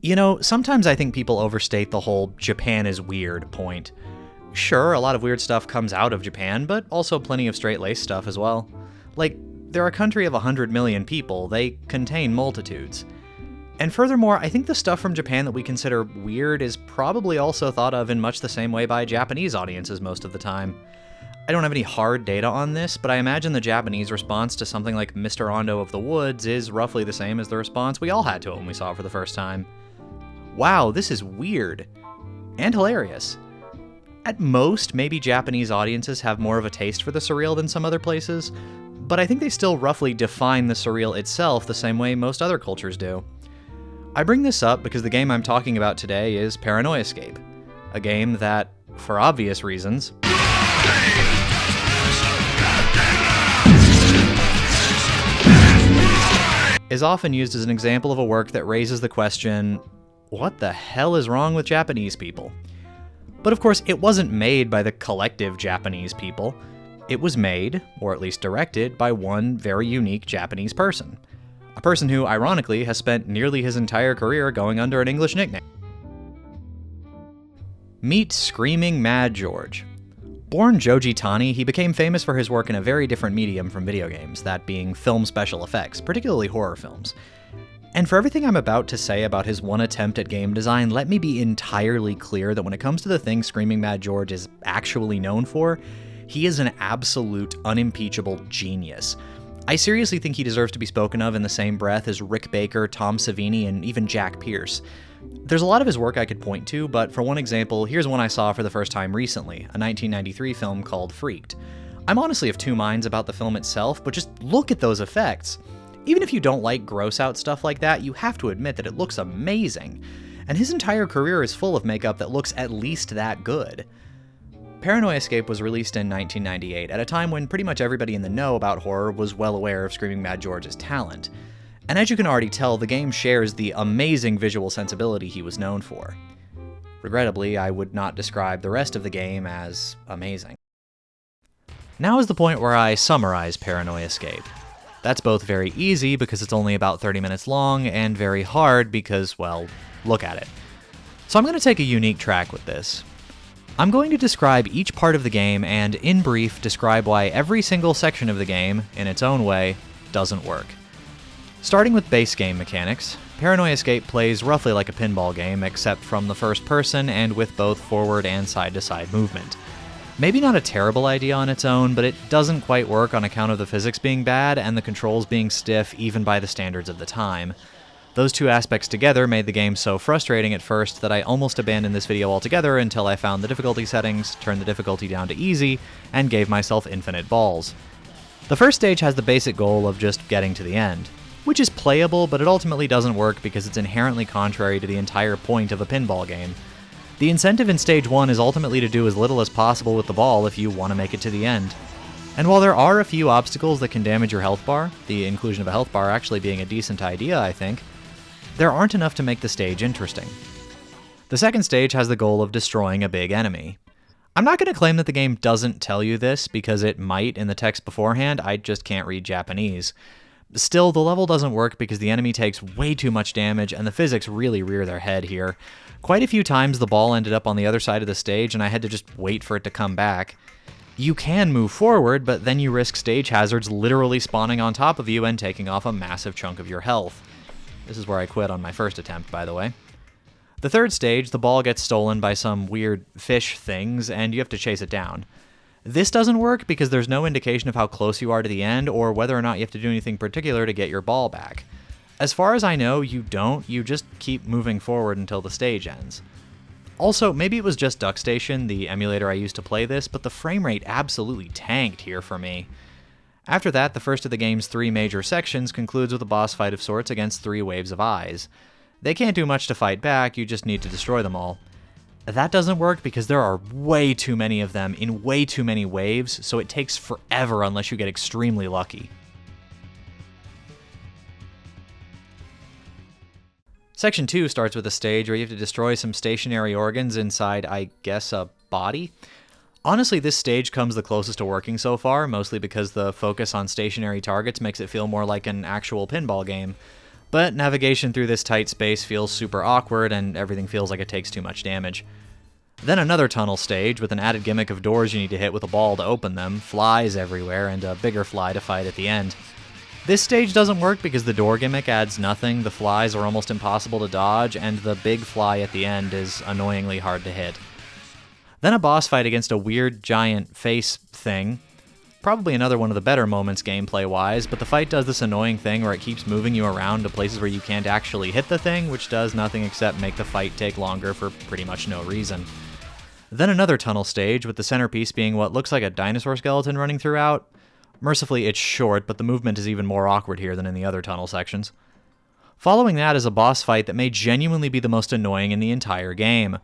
You know, sometimes I think people overstate the whole Japan is weird point. Sure, a lot of weird stuff comes out of Japan, but also plenty of straight-laced stuff as well. Like, they're a country of 100 million people, they contain multitudes. And furthermore, I think the stuff from Japan that we consider weird is probably also thought of in much the same way by Japanese audiences most of the time. I don't have any hard data on this, but I imagine the Japanese response to something like Mr. Ondo of the Woods is roughly the same as the response we all had to it when we saw it for the first time. Wow, this is weird. And hilarious. At most, maybe Japanese audiences have more of a taste for the surreal than some other places, but I think they still roughly define the surreal itself the same way most other cultures do. I bring this up because the game I'm talking about today is Paranoia Escape, a game that, for obvious reasons, is often used as an example of a work that raises the question, what the hell is wrong with Japanese people? But of course, it wasn't made by the collective Japanese people. It was made, or at least directed, by one very unique Japanese person. A person who, ironically, has spent nearly his entire career going under an English nickname. Meet Screaming Mad George. Born Joji Tani, he became famous for his work in a very different medium from video games, that being film special effects, particularly horror films. And for everything I'm about to say about his one attempt at game design, let me be entirely clear that when it comes to the thing Screaming Mad George is actually known for, he is an absolute, unimpeachable genius. I seriously think he deserves to be spoken of in the same breath as Rick Baker, Tom Savini, and even Jack Pierce. There's a lot of his work I could point to, but for one example, here's one I saw for the first time recently, a 1993 film called Freaked. I'm honestly of two minds about the film itself, but just look at those effects. Even if you don't like gross-out stuff like that, you have to admit that it looks amazing. And his entire career is full of makeup that looks at least that good. Paranoia Escape was released in 1998, at a time when pretty much everybody in the know about horror was well aware of Screaming Mad George's talent. And as you can already tell, the game shares the amazing visual sensibility he was known for. Regrettably, I would not describe the rest of the game as amazing. Now is the point where I summarize Paranoia Escape. That's both very easy because it's only about 30 minutes long, and very hard because, well, look at it. So I'm going to take a unique track with this. I'm going to describe each part of the game and, in brief, describe why every single section of the game, in its own way, doesn't work. Starting with base game mechanics, Paranoia Escape plays roughly like a pinball game, except from the first person and with both forward and side-to-side movement. Maybe not a terrible idea on its own, but it doesn't quite work on account of the physics being bad and the controls being stiff even by the standards of the time. Those two aspects together made the game so frustrating at first that I almost abandoned this video altogether until I found the difficulty settings, turned the difficulty down to easy, and gave myself infinite balls. The first stage has the basic goal of just getting to the end, which is playable, but it ultimately doesn't work because it's inherently contrary to the entire point of a pinball game. The incentive in Stage 1 is ultimately to do as little as possible with the ball if you want to make it to the end. And while there are a few obstacles that can damage your health bar, the inclusion of a health bar actually being a decent idea, I think, there aren't enough to make the stage interesting. The second stage has the goal of destroying a big enemy. I'm not going to claim that the game doesn't tell you this, because it might in the text beforehand, I just can't read Japanese. Still, the level doesn't work because the enemy takes way too much damage and the physics really rear their head here. Quite a few times the ball ended up on the other side of the stage and I had to just wait for it to come back. You can move forward, but then you risk stage hazards literally spawning on top of you and taking off a massive chunk of your health. This is where I quit on my first attempt, by the way. The third stage, the ball gets stolen by some weird fish things and you have to chase it down. This doesn't work because there's no indication of how close you are to the end or whether or not you have to do anything particular to get your ball back. As far as I know, you don't, you just keep moving forward until the stage ends. Also, maybe it was just DuckStation, the emulator I used to play this, but the frame rate absolutely tanked here for me. After that, the first of the game's three major sections concludes with a boss fight of sorts against three waves of eyes. They can't do much to fight back, you just need to destroy them all. That doesn't work because there are way too many of them in way too many waves, so it takes forever unless you get extremely lucky. Section 2 starts with a stage where you have to destroy some stationary organs inside, I guess, a body? Honestly, this stage comes the closest to working so far, mostly because the focus on stationary targets makes it feel more like an actual pinball game. but navigation through this tight space feels super awkward and everything feels like it takes too much damage. Then another tunnel stage with an added gimmick of doors you need to hit with a ball to open them, flies everywhere, and a bigger fly to fight at the end. This stage doesn't work because the door gimmick adds nothing, the flies are almost impossible to dodge, and the big fly at the end is annoyingly hard to hit. Then a boss fight against a weird giant face thing. Probably another one of the better moments gameplay-wise, but the fight does this annoying thing where it keeps moving you around to places where you can't actually hit the thing, which does nothing except make the fight take longer for pretty much no reason. Then another tunnel stage, with the centerpiece being what looks like a dinosaur skeleton running throughout. Mercifully, it's short, but the movement is even more awkward here than in the other tunnel sections. Following that is a boss fight that may genuinely be the most annoying in the entire game.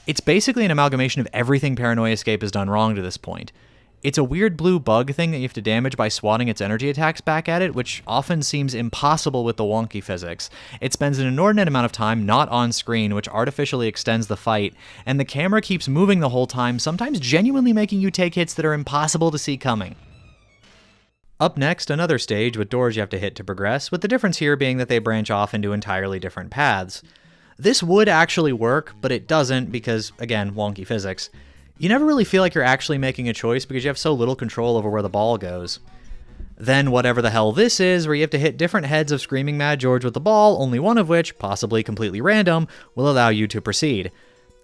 It's basically an amalgamation of everything Paranoia Escape has done wrong to this point. It's a weird blue bug thing that you have to damage by swatting its energy attacks back at it, which often seems impossible with the wonky physics. It spends an inordinate amount of time not on screen, which artificially extends the fight, and the camera keeps moving the whole time, sometimes genuinely making you take hits that are impossible to see coming. Up next, another stage with doors you have to hit to progress, with the difference here being that they branch off into entirely different paths. This would actually work, but it doesn't because, again, wonky physics. You never really feel like you're actually making a choice because you have so little control over where the ball goes. Then whatever the hell this is, where you have to hit different heads of Screaming Mad George with the ball, only one of which, possibly completely random, will allow you to proceed.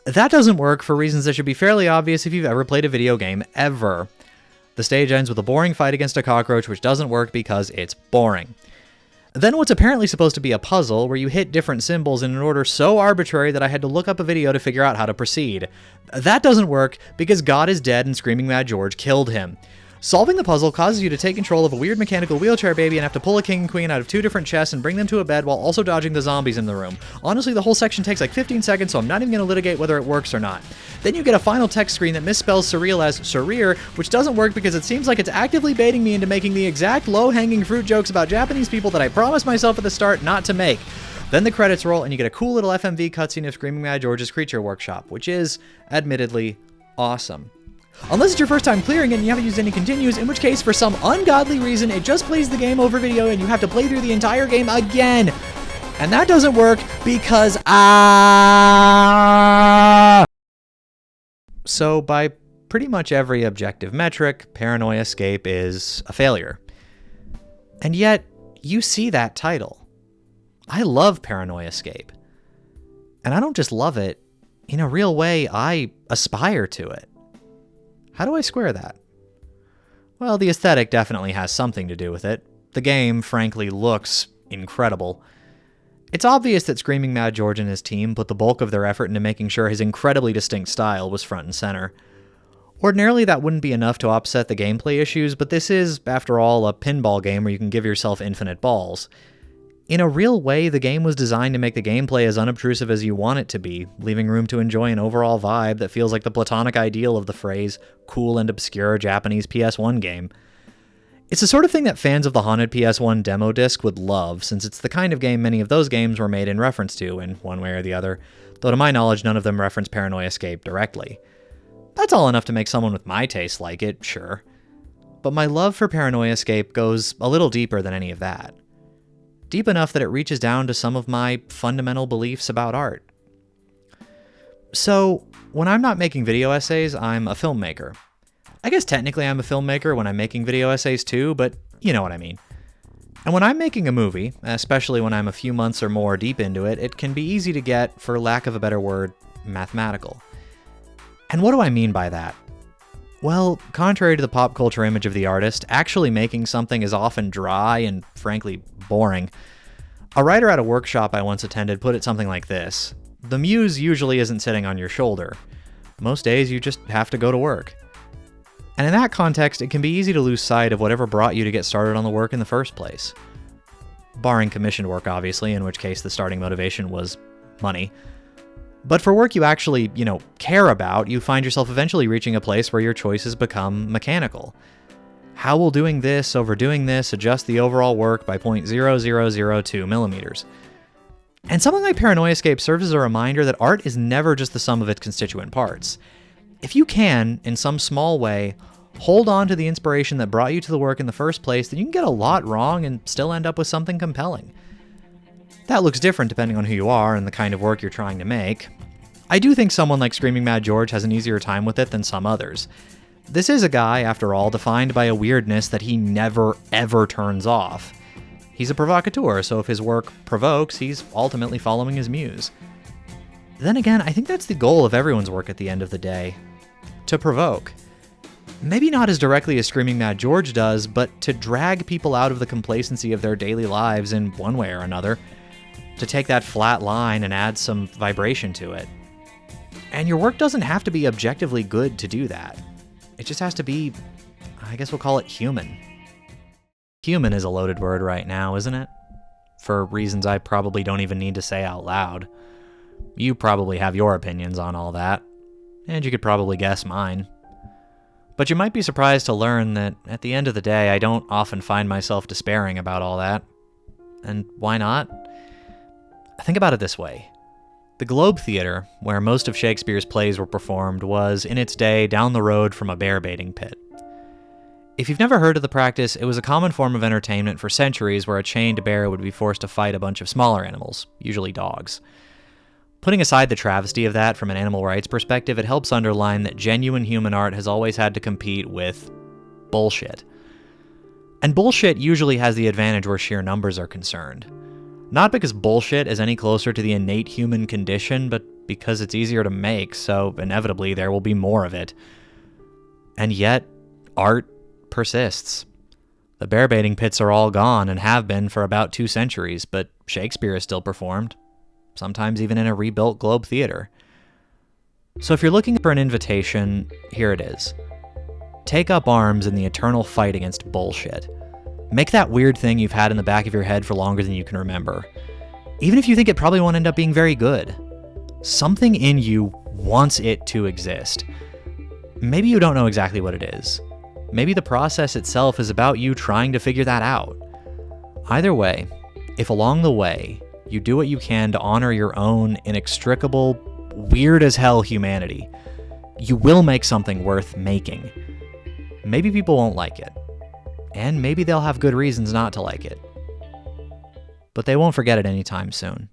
That doesn't work for reasons that should be fairly obvious if you've ever played a video game, ever. The stage ends with a boring fight against a cockroach, which doesn't work because it's boring. Then what's apparently supposed to be a puzzle, where you hit different symbols in an order so arbitrary that I had to look up a video to figure out how to proceed. That doesn't work because God is dead and Screaming Mad George killed him. Solving the puzzle causes you to take control of a weird mechanical wheelchair baby and have to pull a king and queen out of two different chests and bring them to a bed while also dodging the zombies in the room. Honestly, the whole section takes like 15 seconds, so I'm not even going to litigate whether it works or not. Then you get a final text screen that misspells Surreal as Surreal, which doesn't work because it seems like it's actively baiting me into making the exact low-hanging fruit jokes about Japanese people that I promised myself at the start not to make. Then the credits roll and you get a cool little FMV cutscene of Screaming Mad George's Creature Workshop, which is, admittedly, awesome. Unless it's your first time clearing it and you haven't used any continues, in which case, for some ungodly reason, it just plays the game over video and you have to play through the entire game again. And that doesn't work because So by pretty much every objective metric, Paranoia Escape is a failure. And yet, you see that title. I love Paranoia Escape. And I don't just love it. In a real way, I aspire to it. How do I square that? Well, the aesthetic definitely has something to do with it. The game, frankly, looks incredible. It's obvious that Screaming Mad George and his team put the bulk of their effort into making sure his incredibly distinct style was front and center. Ordinarily, that wouldn't be enough to offset the gameplay issues, but this is, after all, a pinball game where you can give yourself infinite balls. In a real way, the game was designed to make the gameplay as unobtrusive as you want it to be, leaving room to enjoy an overall vibe that feels like the platonic ideal of the phrase, cool and obscure Japanese PS1 game. It's the sort of thing that fans of the haunted PS1 demo disc would love, since it's the kind of game many of those games were made in reference to, in one way or the other, though to my knowledge none of them reference Paranoia Escape directly. That's all enough to make someone with my taste like it, sure. But my love for Paranoia Escape goes a little deeper than any of that. Deep enough that it reaches down to some of my fundamental beliefs about art. So, when I'm not making video essays, I'm a filmmaker. I guess technically I'm a filmmaker when I'm making video essays too, but you know what I mean. And when I'm making a movie, especially when I'm a few months or more deep into it, it can be easy to get, for lack of a better word, mathematical. And what do I mean by that? Well, contrary to the pop culture image of the artist, actually making something is often dry and, frankly, boring. A writer at a workshop I once attended put it something like this: the muse usually isn't sitting on your shoulder. Most days you just have to go to work. And in that context, it can be easy to lose sight of whatever brought you to get started on the work in the first place. Barring commissioned work, obviously, in which case the starting motivation was money. But for work you actually, care about, you find yourself eventually reaching a place where your choices become mechanical. How will doing this over doing this adjust the overall work by 0.0002 millimeters? And something like Paranoia Escape serves as a reminder that art is never just the sum of its constituent parts. If you can, in some small way, hold on to the inspiration that brought you to the work in the first place, then you can get a lot wrong and still end up with something compelling. That looks different depending on who you are and the kind of work you're trying to make. I do think someone like Screaming Mad George has an easier time with it than some others. This is a guy, after all, defined by a weirdness that he never, ever turns off. He's a provocateur, so if his work provokes, he's ultimately following his muse. Then again, I think that's the goal of everyone's work at the end of the day. To provoke. Maybe not as directly as Screaming Mad George does, but to drag people out of the complacency of their daily lives in one way or another. To take that flat line and add some vibration to it. And your work doesn't have to be objectively good to do that. It just has to be, I guess we'll call it human. Human is a loaded word right now, isn't it? For reasons I probably don't even need to say out loud. You probably have your opinions on all that, and you could probably guess mine. But you might be surprised to learn that at the end of the day, I don't often find myself despairing about all that. And why not? Think about it this way. The Globe Theatre, where most of Shakespeare's plays were performed, was, in its day, down the road from a bear baiting pit. If you've never heard of the practice, it was a common form of entertainment for centuries where a chained bear would be forced to fight a bunch of smaller animals, usually dogs. Putting aside the travesty of that from an animal rights perspective, it helps underline that genuine human art has always had to compete with bullshit. And bullshit usually has the advantage where sheer numbers are concerned. Not because bullshit is any closer to the innate human condition, but because it's easier to make, so inevitably there will be more of it. And yet, art persists. The bear baiting pits are all gone and have been for about 2 centuries, but Shakespeare is still performed, sometimes even in a rebuilt Globe Theatre. So if you're looking for an invitation, here it is. Take up arms in the eternal fight against bullshit. Make that weird thing you've had in the back of your head for longer than you can remember. Even if you think it probably won't end up being very good. Something in you wants it to exist. Maybe you don't know exactly what it is. Maybe the process itself is about you trying to figure that out. Either way, if along the way you do what you can to honor your own inextricable, weird as hell humanity, you will make something worth making. Maybe people won't like it. And maybe they'll have good reasons not to like it. But they won't forget it anytime soon.